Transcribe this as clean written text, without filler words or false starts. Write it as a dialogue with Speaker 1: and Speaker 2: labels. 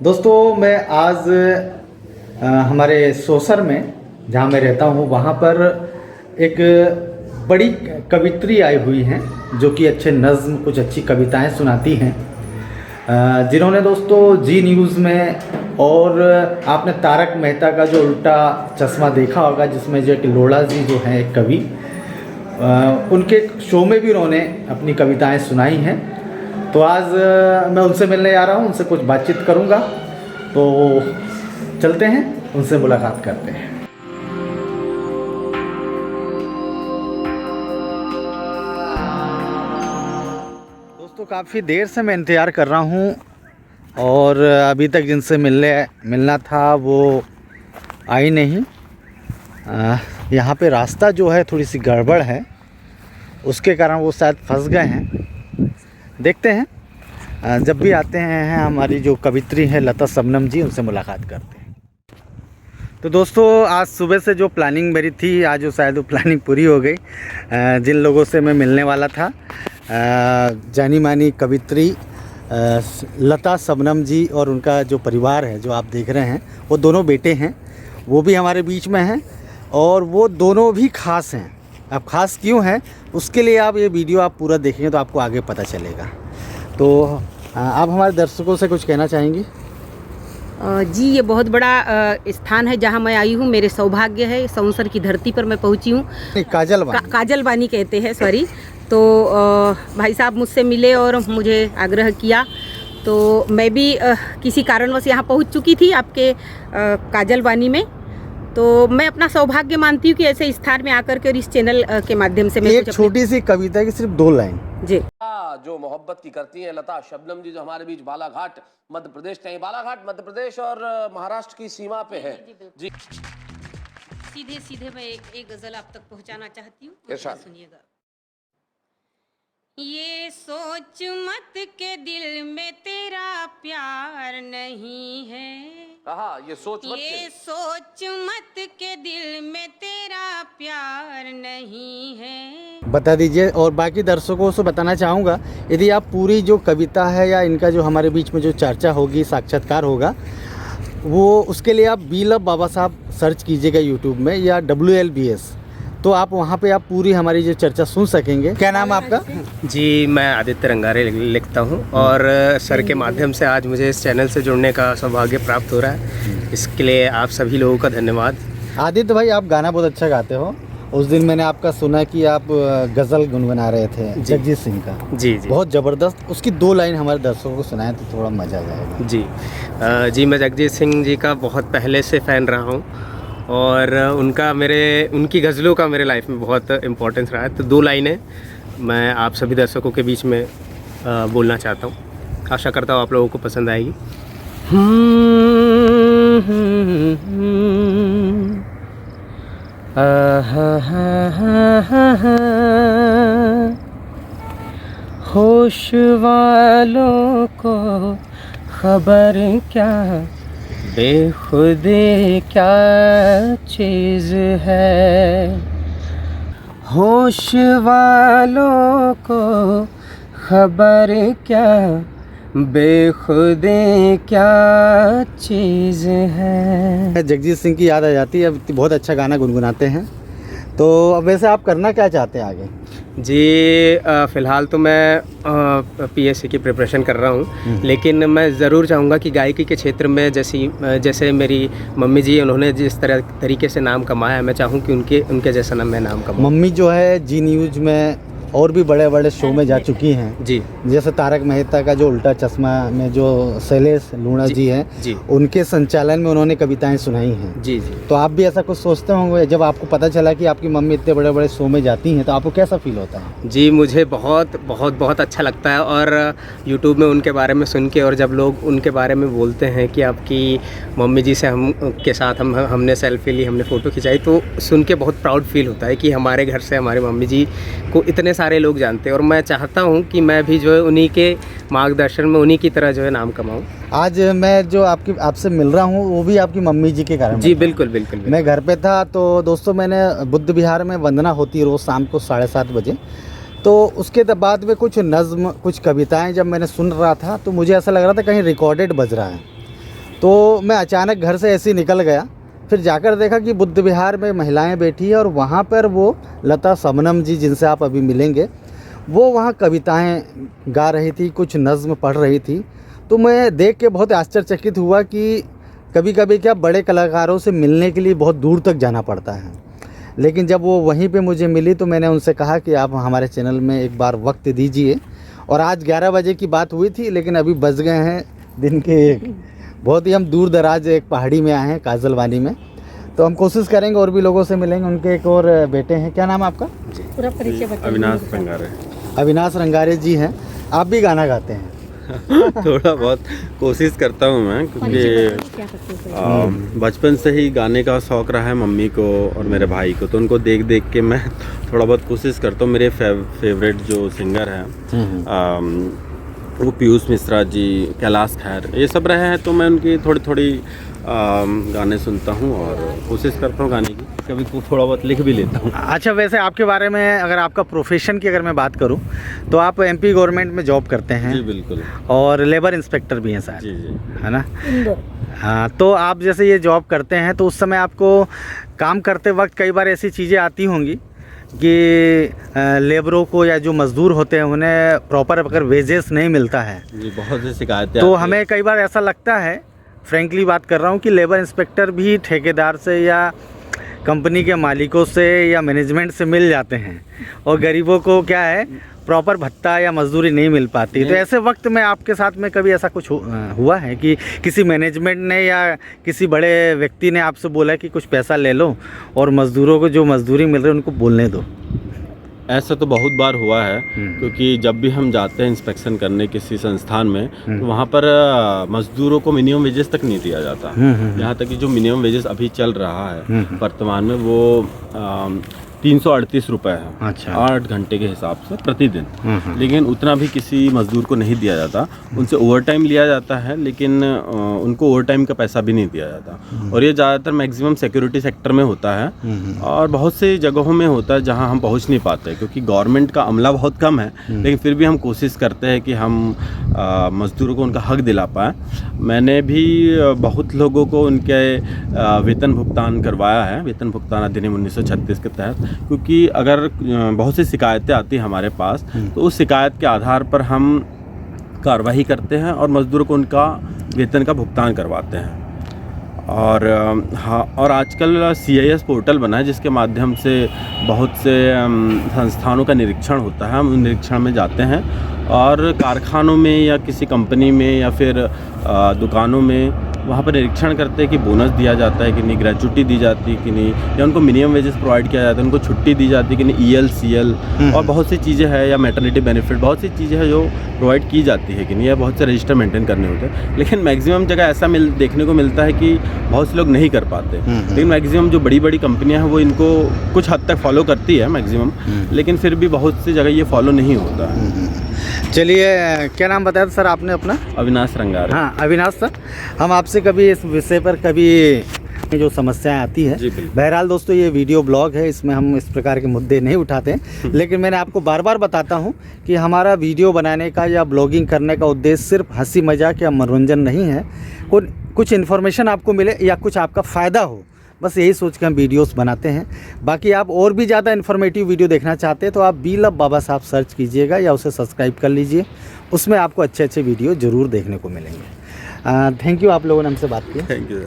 Speaker 1: दोस्तों मैं आज हमारे सोसर में जहाँ मैं रहता हूँ वहाँ पर एक बड़ी कवित्री आई हुई हैं जो कि अच्छे नज़्म कुछ अच्छी कविताएं सुनाती हैं, जिन्होंने दोस्तों जी न्यूज़ में और आपने तारक मेहता का जो उल्टा चश्मा देखा होगा जिसमें जो लोढ़ा जी जो हैं एक कवि, उनके शो में भी उन्होंने अपनी कविताएं सुनाई हैं। तो आज मैं उनसे मिलने आ रहा हूँ, उनसे कुछ बातचीत करूँगा। तो चलते हैं, उनसे मुलाकात करते हैं। दोस्तों काफ़ी देर से मैं इंतज़ार कर रहा हूँ और अभी तक जिनसे मिलना था वो आई नहीं। यहाँ पे रास्ता जो है थोड़ी सी गड़बड़ है, उसके कारण वो शायद फंस गए हैं। देखते हैं, जब भी आते हैं हमारी जो कवित्री है लता शबनम जी, उनसे मुलाकात करते हैं। तो दोस्तों आज सुबह से जो प्लानिंग मेरी थी, आज वो शायद वो प्लानिंग पूरी हो गई। जिन लोगों से मैं मिलने वाला था, जानी मानी कवित्री लता शबनम जी और उनका जो परिवार है जो आप देख रहे हैं, वो दोनों बेटे हैं, वो भी हमारे बीच में हैं और वो दोनों भी ख़ास हैं। अब ख़ास क्यों है उसके लिए आप ये वीडियो आप पूरा देखेंगे तो आपको आगे पता चलेगा। तो आप हमारे दर्शकों से कुछ कहना चाहेंगी?
Speaker 2: जी ये बहुत बड़ा स्थान है जहां मैं आई हूं, मेरे सौभाग्य है। सौंसर की धरती पर मैं पहुंची हूं। काजल बानी कहते हैं, सॉरी। तो भाई साहब मुझसे मिले और मुझे आग्रह किया, तो मैं भी किसी कारणवश यहाँ पहुँच चुकी थी आपके काजल बानी में। तो मैं अपना सौभाग्य मानती हूँ कि ऐसे स्थान में आकर के और इस चैनल के माध्यम से मैं
Speaker 1: एक छोटी सी कविता की सिर्फ 2 लाइन
Speaker 2: जी
Speaker 3: जो मोहब्बत की करती हैं लता शबनम जी, जो हमारे बीच बालाघाट मध्य प्रदेश नहीं, बालाघाट मध्य प्रदेश और महाराष्ट्र की सीमा पे है जी।
Speaker 2: सीधे सीधे मैं एक गजल आप तक पहुंचाना चाहती हूँ, सुनिएगा। ये सोच मत के दिल में तेरा प्यार नहीं है,
Speaker 3: ये सोच
Speaker 2: मत के दिल में तेरा प्यार नहीं है।
Speaker 1: बता दीजिए। और बाकी दर्शकों से बताना चाहूँगा, यदि आप पूरी जो कविता है या इनका जो हमारे बीच में जो चर्चा होगी, साक्षात्कार होगा, वो उसके लिए आप बी लव बाबा साहब सर्च कीजिएगा यूट्यूब में या WLBS, तो आप वहाँ पे आप पूरी हमारी जो चर्चा सुन सकेंगे। क्या नाम है आपका?
Speaker 4: जी मैं आदित्य रंगारे लिखता हूँ और सर के माध्यम से आज मुझे इस चैनल से जुड़ने का सौभाग्य प्राप्त हो रहा है। इसके लिए आप सभी लोगों का धन्यवाद।
Speaker 1: आदित्य भाई आप गाना बहुत अच्छा गाते हो। उस दिन मैंने आपका सुना कि आप गज़ल गुनगुना रहे थे जगजीत सिंह का।
Speaker 4: जी जी
Speaker 1: बहुत ज़बरदस्त। उसकी 2 लाइन हमारे दर्शकों को सुनाएं तो थोड़ा मज़ा आ जाएगा।
Speaker 4: जी मैं जगजीत सिंह जी का बहुत पहले से फ़ैन रहा हूँ और उनकी गज़लों का मेरे लाइफ में बहुत इम्पोर्टेंस रहा है। तो 2 लाइनें मैं आप सभी दर्शकों के बीच में बोलना चाहता हूँ। आशा करता हूँ आप लोगों को पसंद आएगी। होश वालों को खबर क्या, बेखुदी क्या चीज़ है। होश वालों को खबर क्या, बेखुदी क्या चीज़ है।
Speaker 1: जगजीत सिंह की याद आ जाती है। अब बहुत अच्छा गाना गुनगुनाते हैं। तो अब वैसे आप करना क्या चाहते हैं आगे?
Speaker 4: जी फ़िलहाल तो मैं PSC की प्रिपरेशन कर रहा हूँ, लेकिन मैं ज़रूर चाहूँगा कि गायकी के क्षेत्र में जैसे मेरी मम्मी जी उन्होंने जिस तरीके से नाम कमाया है, मैं चाहूँ कि उनके जैसा मैं नाम कमाऊँ।
Speaker 1: मम्मी जो है जी न्यूज़ में और भी बड़े बड़े शो में जा चुकी हैं
Speaker 4: जी,
Speaker 1: जैसे तारक मेहता का जो उल्टा चश्मा में जो शैलेश लोढ़ा जी हैं
Speaker 4: जी,
Speaker 1: उनके संचालन में उन्होंने कविताएं सुनाई हैं।
Speaker 4: जी जी।
Speaker 1: तो आप भी ऐसा कुछ सोचते होंगे जब आपको पता चला कि आपकी मम्मी इतने बड़े बड़े शो में जाती हैं, तो आपको कैसा फील होता है?
Speaker 4: जी मुझे बहुत बहुत बहुत अच्छा लगता है और यूट्यूब में उनके बारे में सुन के और जब लोग उनके बारे में बोलते हैं कि आपकी मम्मी जी से हमने सेल्फी ली, हमने फ़ोटो खिंचाई, तो सुन के बहुत प्राउड फील होता है कि हमारे घर से हमारी मम्मी जी को इतने सारे लोग जानते हैं और मैं चाहता हूँ कि मैं भी जो है उन्हीं के मार्गदर्शन में उन्हीं की तरह जो है नाम कमाऊँ।
Speaker 1: आज मैं जो आपसे मिल रहा हूँ वो भी आपकी मम्मी जी के कारण।
Speaker 4: जी बिल्कुल बिल्कुल।
Speaker 1: मैं घर पे था तो दोस्तों मैंने बुद्ध विहार में वंदना होती है रोज़ शाम को 7:30 बजे, तो उसके बाद में कुछ नज़्म कुछ कविताएं जब मैंने सुन रहा था तो मुझे ऐसा लग रहा था कहीं रिकॉर्डेड बज रहा है। तो मैं अचानक घर से ऐसे ही निकल गया, फिर जाकर देखा कि बुद्ध विहार में महिलाएं बैठी है और वहाँ पर वो लता शबनम जी जिनसे आप अभी मिलेंगे, वो वहाँ कविताएं गा रही थी, कुछ नज़्म पढ़ रही थी। तो मैं देख के बहुत आश्चर्यचकित हुआ कि कभी कभी क्या बड़े कलाकारों से मिलने के लिए बहुत दूर तक जाना पड़ता है, लेकिन जब वो वहीं पे मुझे मिली तो मैंने उनसे कहा कि आप हमारे चैनल में एक बार वक्त दीजिए। और आज 11 बजे की बात हुई थी, लेकिन अभी बज गए हैं दिन के 1। बहुत ही हम दूर दराज एक पहाड़ी में आए हैं, काजलवानी में। तो हम कोशिश करेंगे और भी लोगों से मिलेंगे। उनके एक और बेटे हैं, क्या नाम है आपका?
Speaker 2: पूरा परिचय बताइए।
Speaker 5: अविनाश रंगारे।
Speaker 1: अविनाश रंगारे जी हैं। आप भी गाना गाते हैं?
Speaker 5: थोड़ा बहुत कोशिश करता हूँ मैं, क्योंकि बचपन से ही गाने का शौक़ रहा है मम्मी को और मेरे भाई को, तो उनको देख देख के मैं थोड़ा बहुत कोशिश करता हूँ। मेरे फेवरेट जो सिंगर हैं वो पीयूष मिश्रा जी, कैलाश खेर, ये सब रहे हैं, तो मैं उनकी थोड़ी थोड़ी गाने सुनता हूँ और कोशिश करता हूँ गाने की। कभी थोड़ा बहुत लिख भी लेता हूँ।
Speaker 1: अच्छा, वैसे आपके बारे में अगर आपका प्रोफेशन की अगर मैं बात करूँ तो आप एमपी गवर्नमेंट में जॉब करते हैं?
Speaker 5: जी बिल्कुल।
Speaker 1: और लेबर इंस्पेक्टर भी हैं शायद?
Speaker 5: जी जी,
Speaker 1: है ना? हाँ, तो आप जैसे ये जॉब करते हैं तो उस समय आपको काम करते वक्त कई बार ऐसी चीज़ें आती होंगी कि लेबरों को या जो मज़दूर होते हैं उन्हें प्रॉपर अगर वेजेस नहीं मिलता है
Speaker 5: जी, बहुत सी शिकायतें
Speaker 1: तो
Speaker 5: आती
Speaker 1: हमें कई बार ऐसा लगता है, फ्रेंकली बात कर रहा हूँ, कि लेबर इंस्पेक्टर भी ठेकेदार से या कंपनी के मालिकों से या मैनेजमेंट से मिल जाते हैं और गरीबों को क्या है प्रॉपर भत्ता या मजदूरी नहीं मिल पाती। तो ऐसे वक्त में आपके साथ में कभी ऐसा कुछ हुआ है कि किसी मैनेजमेंट ने या किसी बड़े व्यक्ति ने आपसे बोला कि कुछ पैसा ले लो और मज़दूरों को जो मजदूरी मिल रही है उनको बोलने दो?
Speaker 5: ऐसा तो बहुत बार हुआ है, क्योंकि जब भी हम जाते हैं इंस्पेक्शन करने किसी संस्थान में तो वहाँ पर मजदूरों को मिनिमम वेजेस तक नहीं दिया जाता। यहाँ तक कि जो मिनिमम वेजेस अभी चल रहा है वर्तमान में वो 338 रुपये है।
Speaker 1: अच्छा।
Speaker 5: 8 घंटे के हिसाब से प्रतिदिन। लेकिन उतना भी किसी मजदूर को नहीं दिया जाता, उनसे ओवर टाइम लिया जाता है, लेकिन उनको ओवर टाइम का पैसा भी नहीं दिया जाता। और ये ज़्यादातर मैक्सिमम सिक्योरिटी सेक्टर में होता है और बहुत सी जगहों में होता है जहां हम पहुंच नहीं पाते, क्योंकि गवर्नमेंट का अमला बहुत कम है। लेकिन फिर भी हम कोशिश करते हैं कि हम मजदूरों को उनका हक दिला पाएँ। मैंने भी बहुत लोगों को उनके वेतन भुगतान करवाया है, वेतन भुगतान अधिनियम 1936 के तहत, क्योंकि अगर बहुत सी शिकायतें आती हैं हमारे पास तो उस शिकायत के आधार पर हम कार्रवाई करते हैं और मज़दूरों को उनका वेतन का भुगतान करवाते हैं। और हाँ, और आजकल CIS पोर्टल बना है जिसके माध्यम से बहुत से संस्थानों का निरीक्षण होता है। हम उन निरीक्षण में जाते हैं और कारखानों में या किसी कंपनी में या फिर दुकानों में वहाँ पर निरीक्षण करते हैं कि बोनस दिया जाता है कि नहीं, ग्रेजुटी दी जाती है कि नहीं, या उनको मिनिमम वेजेस प्रोवाइड किया जाता है, उनको छुट्टी दी जाती है कि नहीं, EL CL और बहुत सी चीज़ें हैं, या मैटरनिटी बेनिफिट, बहुत सी चीज़ें हैं जो प्रोवाइड की जाती है कि नहीं, या बहुत से रजिस्टर मेंटेन करने होते हैं। लेकिन मैक्सिमम जगह ऐसा देखने को मिलता है कि बहुत से लोग नहीं कर पाते। लेकिन मैक्सिमम जो बड़ी बड़ी कंपनियाँ हैं वो इनको कुछ हद तक फॉलो करती है मैक्सिमम, लेकिन फिर भी बहुत सी जगह ये फॉलो नहीं होता है।
Speaker 1: चलिए, क्या नाम बताया था सर आपने अपना?
Speaker 5: अविनाश रंगारे।
Speaker 1: हाँ, अविनाश सर, हम आपसे कभी इस विषय पर कभी जो समस्याएं आती है, बहरहाल दोस्तों ये वीडियो ब्लॉग है, इसमें हम इस प्रकार के मुद्दे नहीं उठाते हैं, लेकिन मैंने आपको बार बार बताता हूं कि हमारा वीडियो बनाने का या ब्लॉगिंग करने का उद्देश्य सिर्फ हंसी मजाक या मनोरंजन नहीं है। कुछ इन्फॉर्मेशन आपको मिले या कुछ आपका फ़ायदा हो, बस यही सोच के हम वीडियोस बनाते हैं। बाकी आप और भी ज़्यादा इन्फॉर्मेटिव वीडियो देखना चाहते हैं तो आप बी लव बाबा साहब सर्च कीजिएगा या उसे सब्सक्राइब कर लीजिए, उसमें आपको अच्छे अच्छे वीडियो ज़रूर देखने को मिलेंगे। थैंक यू, आप लोगों ने हमसे बात की।
Speaker 5: Thank you.